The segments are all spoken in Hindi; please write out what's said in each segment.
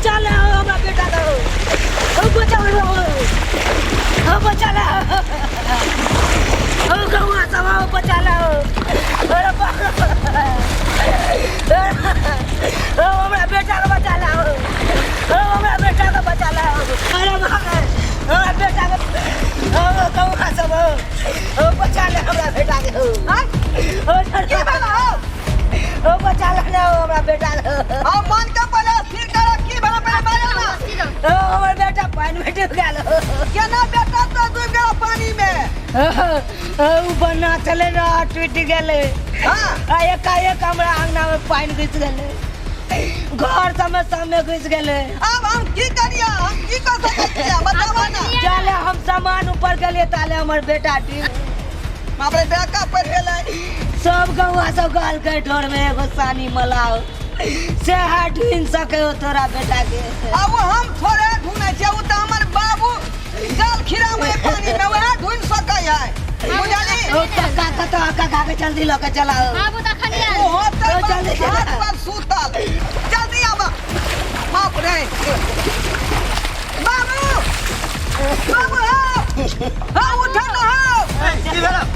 बचा ले हमरा बेटा को बचा ले बचा ले गौआ सब बचा ले हमरा बेटा को बचा ले हमरा बेटा को बचा ले अरे हमरा बेटा को गौआ सब बचा ले हमरा बेटा के के भला बचा ले हमरा बेटा हम मन के पहले स्थिर कर की भला पहले मारे ना हमर बेटा पानी में डूब गेल केना बेटा तो डूब गेल पानी में ऊ बना चले ना टूट गेले हां एक हमरा अंगना में पानी घुस गेले घर सब में घुस गेले अब हम की करिया हम की कर सकते हैं बतावा ना चले हम सामान ऊपर गेले ताले हमर बेटा हमरे बेटा पर गेले सब गौआ सब गाल के ठोर में एगो सानी मलाओ से हाथ ढूंढ सके हो तोरा बेटा के अब हम थोड़े ढूंढे छे उ त हमर बाबू गाल खिरा में पानी में वह ढूंढ सके है बुझाली ओ काका के जल्दी लेके चलाओ बाबू त खलिया ओ तो जल्दी हाथ पर सुतल जल्दी आवा बाप रे बाबू बाबू हां उठो ना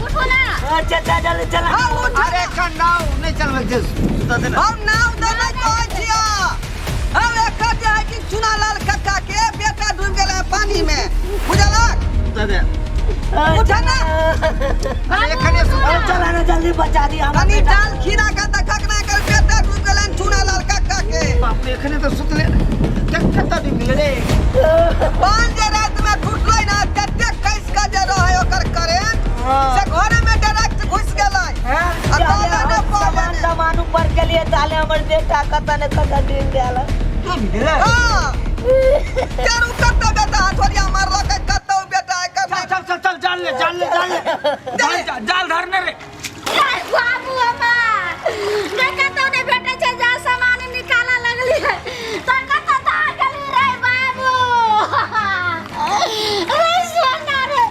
उठो ना अच्छा जल्दी चला हां उठ अरे नाव नहीं चलबे दे हम नाव देने कहै छिया हम एक कहते है कि चुनालाल काका के बेटा डूब गेले पानी में बुझला दे उठा ना एखने चला ना जल्दी बचा दी हम कनी डाल खीरा का तखक ना कर बेटा डूब गेले चुनालाल काका के बाप रे एखने तो सुतले कत्ता डूब गेले रे पांच जे रात में टूटलै ना कते कैस का जे रहे ओकर करेंट से घरे में डायरेक्ट घुस गेलै सामान ऊपर के लिए डाले हमर बेटा कता ने कता डूब गेल हां तेरू कता बेटा हथोरिया मारला के कता बेटा चल जान ले जाल धरने रे बाबू हमार देखा तो ने बेटा से जा सामान निकाला लगली है तो कता ता गेली रे बाबू अरे सोना रे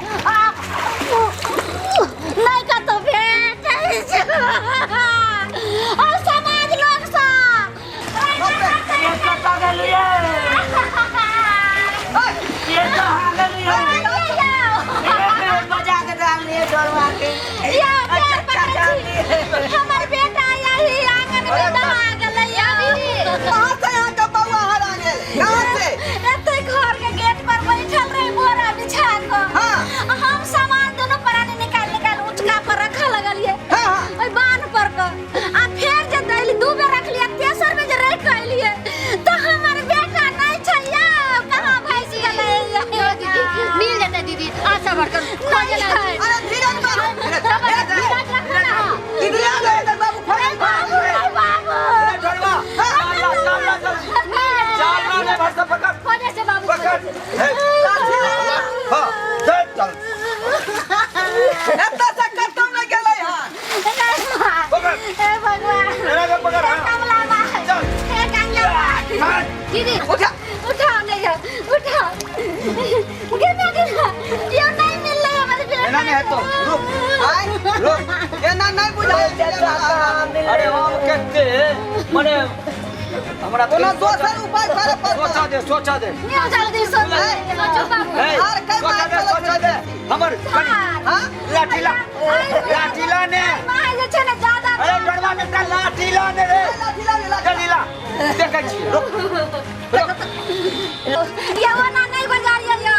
नहीं कतो बेटा और समाज लोग सा ये कता गेली है ये कहां गेली है मजा के डाल लिए डरवा के हमर बेटा यही आंगन में दहा गेलै कहां से आ के बउआ हरा गेल कहां से एते घर के गेट पर बैठल रही बोरा बिछा के हम सामान दोनों परानी निकाल उठका पर रखा लगलिए ओइ बान पर के आ फेर जे दैली दू बेर रखलिए तेसर में जे रख लिए तो हमर बेटा नहीं छैया कहां भैंस गेलै मिल जाता दीदी आशा बढ़कर खोज ले अरे धीरज बाबू दीदी आ गए बाबू बाबू ढोलवा चल ना भर से पकड़ खोजे से बाबू पकड़ हां चल एता से कतम न गेलै हां पकड़ ए भगवान एना के पकड़ हां कमला बा चल ए कंगला दीदी उठा नहीं जा उठा गिरना ये नहीं मिल रहा हमारे बेटा एना नहीं है तो रुक एना नहीं बुझाई अरे हम कहते माने हमरा कोनो दोसर उपाय करे पर सोचा दे नहीं जल्दी सोच सोचो बाबू और कई सोचा दे हमर हां लाठीला ने माय जे छै ना ज्यादा अरे डरवा बेटा लाठीला ने रे लाठीला देखै छी रुक ये वना नहीं गुजारियो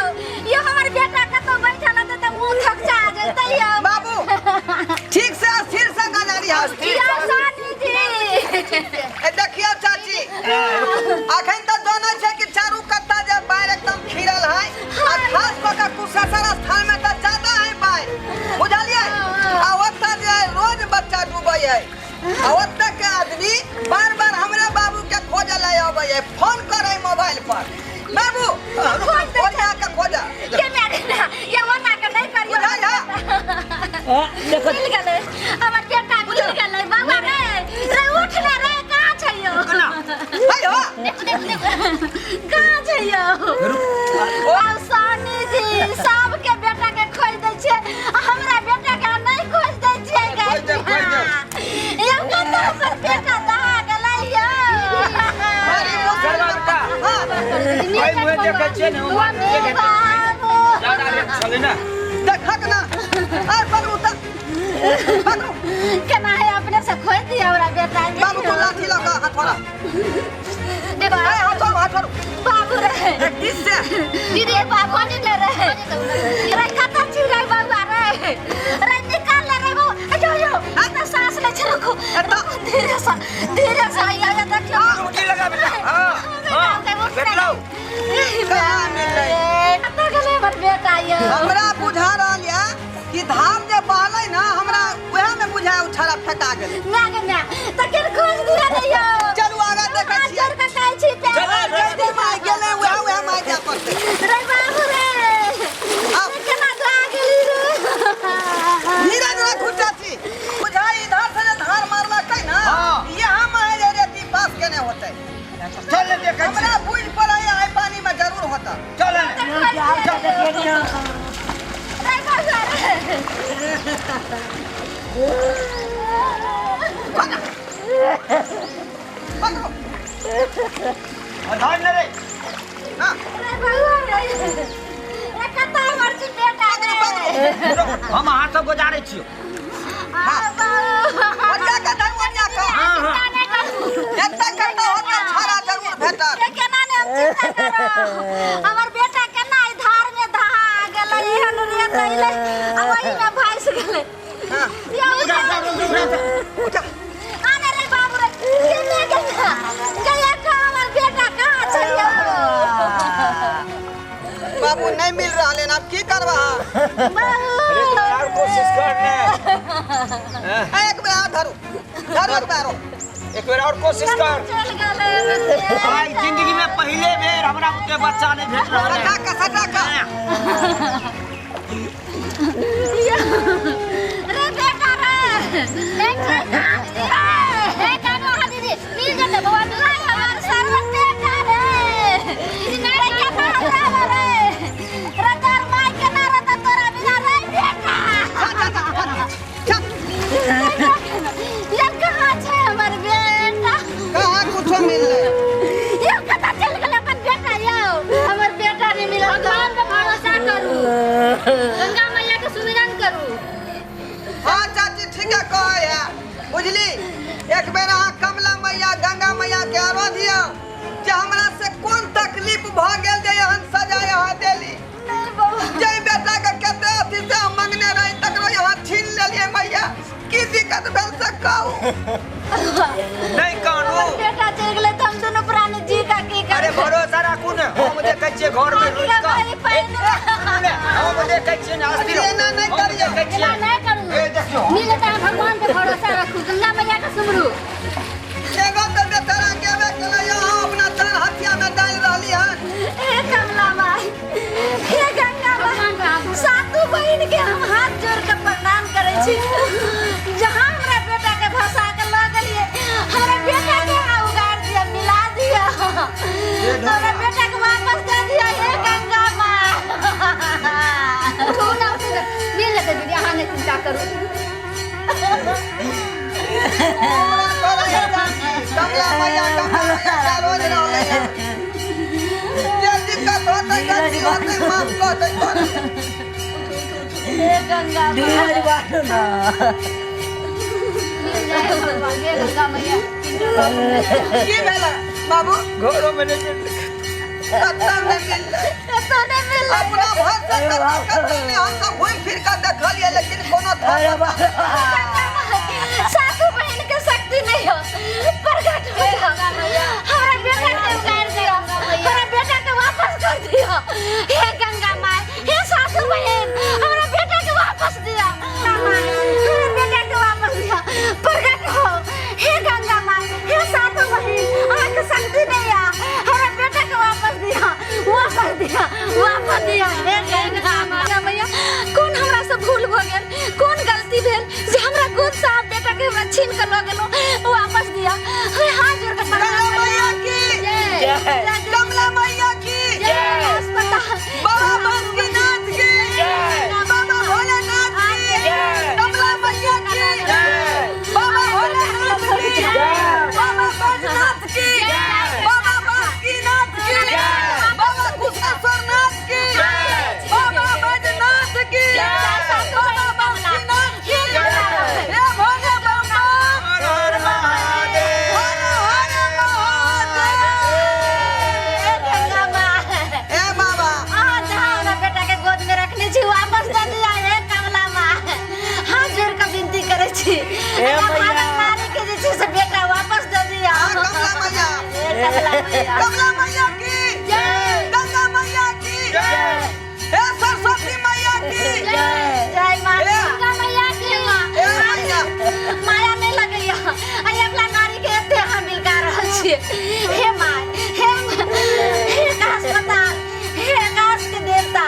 ये हमर बेटा कतो बैठल त मुंह थकचा जतै बाबू ठीक से स्थिर से गाड़ी स्थिर सानी जी देखियो चाची अखन त जानै छै कि चारू कत्ता जे बाहर एकदम खिरल है आ खास पका कुशेश्वर स्थान में त ज्यादा है बाहर बुझलिए आ ओत्ता जे रोज बच्चा डूबै है आ ओत्ता के आदमी बार-बार हमरे बाबू के खोजे ले आबै है फोन करे मोबाइल पर बाबू ओरिया के खोजा के मेरे ना ये वना के नहीं करियो देखो मिल गेलै हमर बेटा मिल गेलै बाबा रे उठ ले रे कहां छैयो हेयो कहां छैयो ओ सानी जी सबके बेटा के खोज दै छै हमरा बेटा के नहीं खोज दै छै ये कतौ पर बेटा दहा गेलै यो अरे मुसलमान का भाई मुझे देखै छै न ज्यादा रे चले ना देखक ना आ पकड़ू त पकड़ू केना है अपने से खोज दिया हमरा बेटा बाबू तो लाठी लगा हथौड़ा देखो ए हथौड़ा बाबू रे किससे दीदी बाबू नहीं ले रहे रे कता चिड़ै बाबू रे निकाल ले रे वो जो जो आता सांस ले रखो धीरे से आया देखियो रुकी लगा बेटा हां बैठ लो कहां मिल रही कता गले मत बेटा ये हमरा बुझा रहल या कि धाम जे बहलै ना हमरा ओहे में बुझा उछारा फेटा गेलै ना ना त केर खोज दिया नहीं चलू आगा देखै छी चल के कहै छी जल्दी माय गेलै ओहे माय जा पड़तै रे बाबू रे केना गा गेली रे नीरज रा खुटा छी बुझाई इधर से धार मारला कै ना यहां में जे रेती पास केने होतै चल देखै हमरा बुझ पड़ै आइ पानी में जरूर होता चल चल देखियो रे बाबू पकड़ो धान रे ना रे बाबू रे कता मरची बेटा रे हम हाथ से गुजारे छियो ओरिया का धरवनिया का एकटा करता होता छाड़ा जरूर भेटत केना ने चिंता करो हमर बेटा केना ई धार में दहा गेलै एहन रे तैले अब वही में भाइस गेलै या उठा आने रे बाबू रे केने गेला गया का हमर बेटा कहां छै यो बाबू नहीं मिल रहा है अब की करबा यार कोशिश कर ने एक बार धरो धरो पैरो एक बार और कोशिश कर चल गेलै भाई जिंदगी में पहले बेर हमरा के बच्चा नहीं भेट रहल है सटा का रे बेटा रे देख हे कानो हा दीदी मिल जते बाबा दुलाई हमार सर्वत बेटा रे इनारे के पास रे रतर माई के ना रत तोरा बिना रे बेटा ये कहां छै हमर बेटा कहां कुछो मिल ले ये कता चल गेल अपन बेटा यो हमर बेटा नहीं मिला भगवान पे भरोसा करू गंगा मैया के सुमिरन करू हां चाची ठीक है कहे बुझली एक बेर अहाँ कमला मैया गंगा मैया के आराधिया जे हमरा से कोन तकलीफ भ गेल जे एहन सजा यहाँ देली जे बेटा के कते अथी से मंगने रही तकरो यहाँ छीन लेलिए मैया की दिक्कत भेल से कहू नहीं कानू बेटा चल गेले त हम दोनों प्राणी जी का की कर अरे भरोसा राखू ने हम देखै छियै घर में रुक का हम देखै छियै ना अस्थिर ना नहीं करिए ना नहीं करू देखियो मिले त भगवान पे भरोसा रखू गंगा मैया का सुमरू एगो तो बेचारा केबे केला यहाँ अपना तन हथिया में डाल रहली हन ए कमला माई हे गंगा माई सातु बहिन के हम हाथ जोड़ के प्रणाम करे छी जहां हमरा बेटा के फंसा के ल गेलिए हमरा बेटा के उगार दिया मिला दिया हमरा बेटा के वापस दे दिया हे गंगा माई कौन आउट मिल लेते दीदी अहाँ नहीं चिंता करू कमला मैया रोज रहले जे दिक्कत होतै गलती होतै माफ कर दे हे गंगा माई बाटो ना मिल जाए भगवान हे गंगा मैया की भेला बाबू घरों में नहीं कत्ता में मिल अपना भाषा कत्ता में हम सब घूम फिर कर देखलिए लेकिन कोनो था सासू बहन के शक्ति नहीं हो प्रकट हो हमारा बेटा के उगार दियो हमारा बेटा के वापस कर दियो हे गंगा माई हे सासू बहन हमारा बेटा के वापस दियो हमारा बेटा के वापस दियो प्रकट हो हे गंगा माई हे सासू बहन हमारा के शक्ति नहीं है हमारा बेटा के वापस दियो हे गंगा मैया कौन हमरा से भूल भ गेल कौन गलती भेल जे हमरा गोद साहब बेटा के हमरा कमला मैया की जय। गंगा मैया की जय। हे सरस्वती मैया की जय माँ गंगा मैया की हे मैया माया नहीं लगैया आई अपना नारी के एते हम मिलका रहल छियै हे माय हे अस्पताल हे आकाश के देवता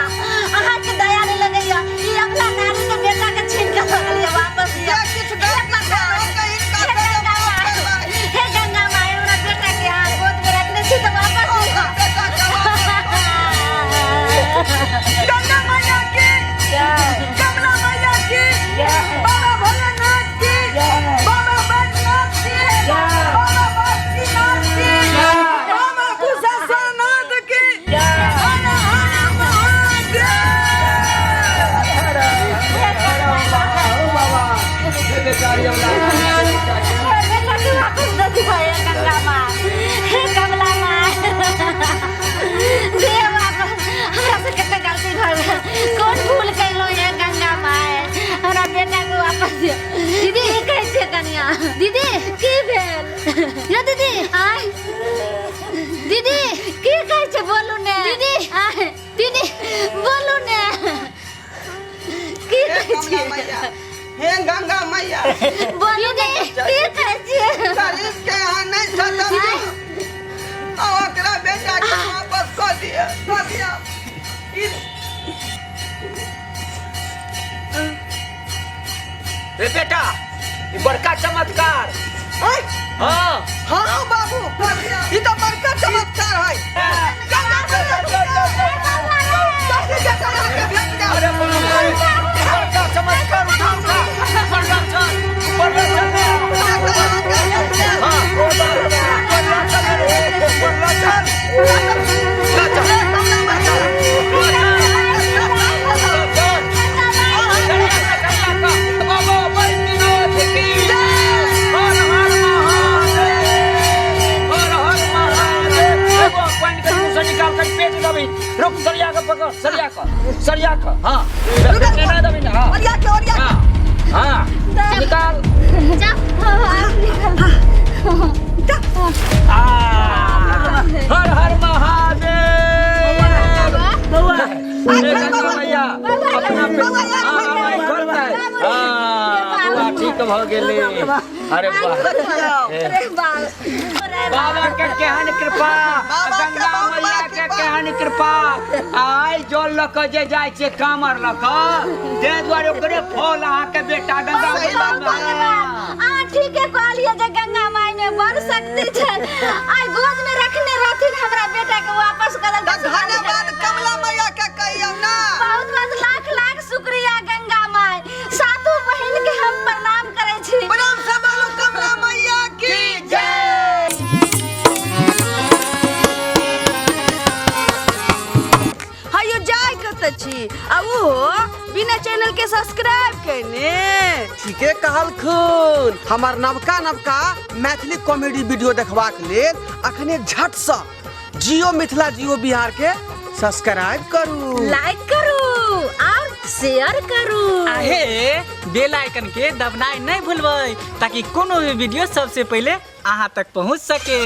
अहाँ के दया नहीं लगैया ई अपना नारी के बेटा के छीन के लगलिए वापस ये किछ गलत ना कहीं हे गंगा माय हमरा बेटा के हाथ गोद में रखने छी तो वापस गंगा मैया की कमला मैया की बाबा भोलेनाथ की बाबा बैजनाथ की बाबा बासुकीनाथ की बाबा कुशेश्वरनाथ की हर हर महादेव। गंगा माँ हे कमला माँ दे वापस हमरा से कते गलती भऽ गेल कोन भूल कैलो ये गंगा माँ हमरा बेटा के वापस दियो दीदी कहै छै कनिया दीदी की भेल यो दीदी आय दीदी की कहै छै बोलू ने दीदी आय दीदी बोलू ने की हे कहै कमला छै मैया हे गंगा मैया बोलू ने की कहै छै शरीर के यहाँ नहीं सदन और ओकरा बेटा के वापस कऽ दिया रे बेटा ये बड़का चमत्कार ओए हाँ हाँ बाबू कऽ दिया ई तो बड़का चमत्कार है गंगा अरे बड़का चमत्कार उठा बड़का चल बड़का चल हाँ बड़का रुक सरिया का पकड़ सरिया का हाँ हाँ निकाल हर हर महादेव गंगा मैया अपना ठीक भ गेले अरे बाबा के केहन कृपा गंगा मैया के केहन कृपा आई जल लक जे जाय छै कामर लक दे द्वारे ओकरे फल अहाँ के बेटा गंगा मैया ठीक है कहलिए जे गंगा माई में बड़ शक्ति छै आई गोद में रखने रहथिन हमरा बेटा के वापस कर धन्यवाद कमला मैया के कहियो ना बहुत बहुत लाख लाख शुक्रिया गंगा माई सातों बहन के हम प्रणाम करे छी प्रणाम से बोलो कमला मैया की जय। हायो जाय कत छी आ ओहो बिना चैनल के सब्सक्राइब करने ठीके कहलखुन हमार नवका मैथिली कॉमेडी वीडियो देखबाक लेल अखने झट से जियो मिथिला जियो बिहार के सब्सक्राइब करू लाइक करू और शेयर करू आहे बेल आइकन के दबनाई नहीं भूलबै ताकि कोनो भी वीडियो सबसे पहले अहाँ तक पहुंच सके।